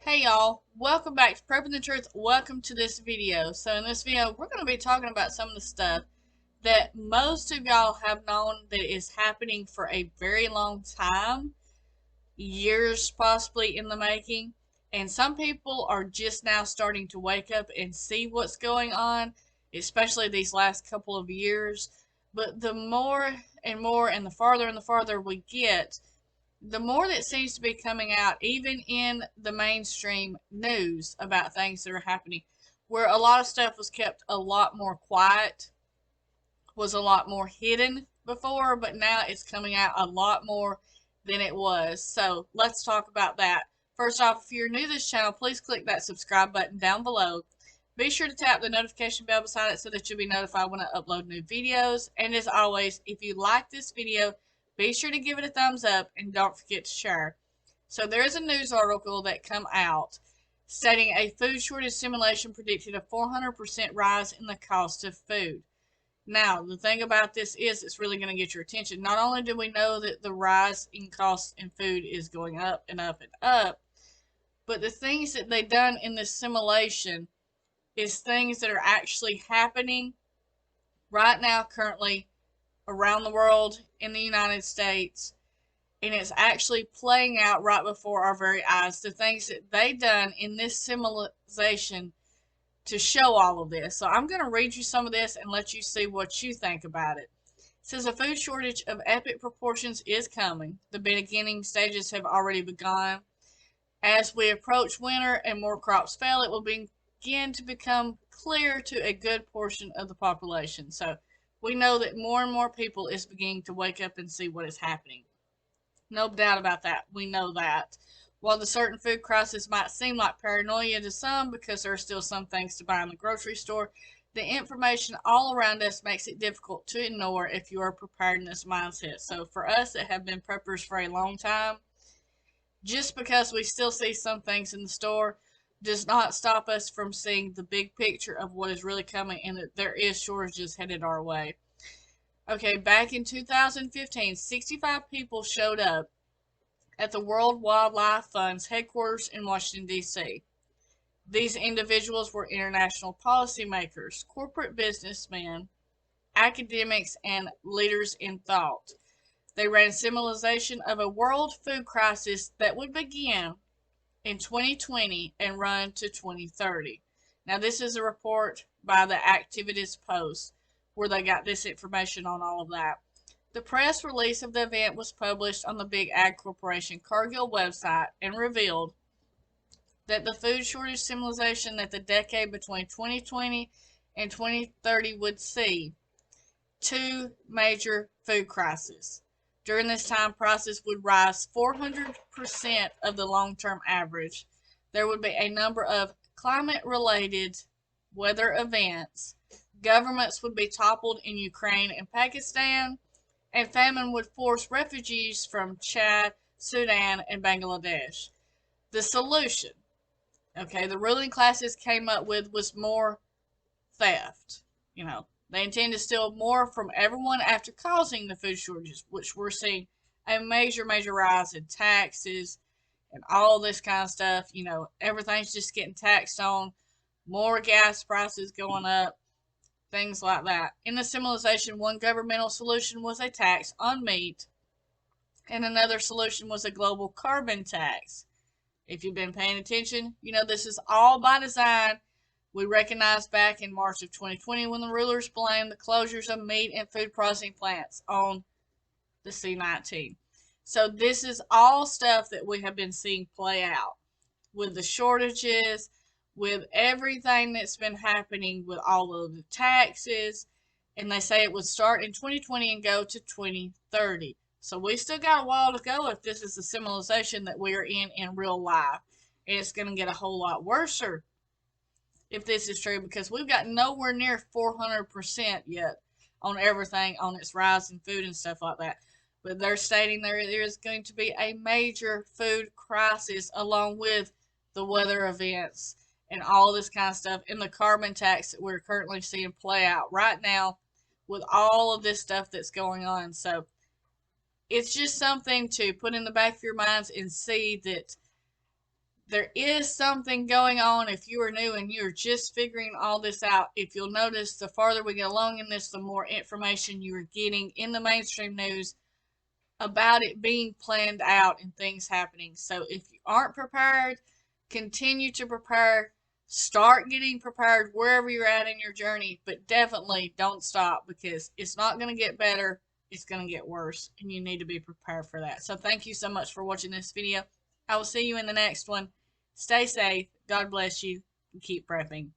Hey y'all, welcome back to Prepping the Truth. Welcome to this video. So in this video, we're going to be talking about some of the stuff that most of y'all have known that is happening for a very long time, years possibly in the making, and some people are just now starting to wake up and see what's going on, especially these last couple of years. But the more and more and the farther we get, the more that seems to be coming out, even in the mainstream news about things that are happening, where a lot of stuff was kept a lot more quiet, was a lot more hidden before, but now it's coming out a lot more than it was. So let's talk about that. First off, if you're new to this channel, please click that subscribe button down below. Be sure to tap the notification bell beside it so that you'll be notified when I upload new videos. And as always, if you like this video, be sure to give it a thumbs up and don't forget to share. So there is a news article that come out stating a food shortage simulation predicted a 400% rise in the cost of food. Now, the thing about this is it's really going to get your attention. Not only do we know that the rise in cost in food is going up and up and up, but the things that they've done in this simulation is things that are actually happening right now, currently, around the world, in the United States, and it's actually playing out right before our very eyes. The things that they done in this simulation to show all of this. So I'm going to read you some of this and let you see what you think about it. It says a food shortage of epic proportions is coming. The beginning stages have already begun. As we approach winter and more crops fail, it will begin to become clear to a good portion of the population. So we know that more and more people is beginning to wake up and see what is happening. No doubt about that. We know that. While the certain food crisis might seem like paranoia to some because there are still some things to buy in the grocery store, the information all around us makes it difficult to ignore if you are preparedness mindset. So for us that have been preppers for a long time, just because we still see some things in the store does not stop us from seeing the big picture of what is really coming and that there is shortages headed our way. Okay, back in 2015, 65 people showed up at the World Wildlife Fund's headquarters in Washington, D.C. These individuals were international policymakers, corporate businessmen, academics, and leaders in thought. They ran a simulation of a world food crisis that would begin in 2020 and run to 2030. Now, this is a report by the Activist Post where they got this information on all of that. The press release of the event was published on the Big Ag Corporation Cargill website and revealed that the food shortage simulation that the decade between 2020 and 2030 would see two major food crises. During this time, prices would rise 400% of the long-term average. There would be a number of climate-related weather events. Governments would be toppled in Ukraine and Pakistan, and famine would force refugees from Chad, Sudan, and Bangladesh. The solution, the ruling classes came up with was more theft. They intend to steal more from everyone after causing the food shortages, which we're seeing a major rise in taxes and all this kind of stuff. Everything's just getting taxed on, more gas prices going up, things like that. In the simulation, one governmental solution was a tax on meat, and another solution was a global carbon tax. If you've been paying attention, this is all by design. We recognized back in March of 2020 when the rulers blamed the closures of meat and food processing plants on the C-19. So this is all stuff that we have been seeing play out with the shortages, with everything that's been happening with all of the taxes, and they say it would start in 2020 and go to 2030. So we still got a while to go if this is the simulation that we are in real life. And it's going to get a whole lot worse if this is true, because we've got nowhere near 400% yet on everything, on its rise in food and stuff like that. But they're stating there is going to be a major food crisis along with the weather events and all this kind of stuff, and the carbon tax that we're currently seeing play out right now with all of this stuff that's going on. So it's just something to put in the back of your minds and see that there is something going on if you are new and you're just figuring all this out. If you'll notice, the farther we get along in this, the more information you are getting in the mainstream news about it being planned out and things happening. So if you aren't prepared, continue to prepare. Start getting prepared wherever you're at in your journey, but definitely don't stop, because it's not going to get better. It's going to get worse, and you need to be prepared for that. So thank you so much for watching this video. I will see you in the next one. Stay safe. God bless you. And keep prepping.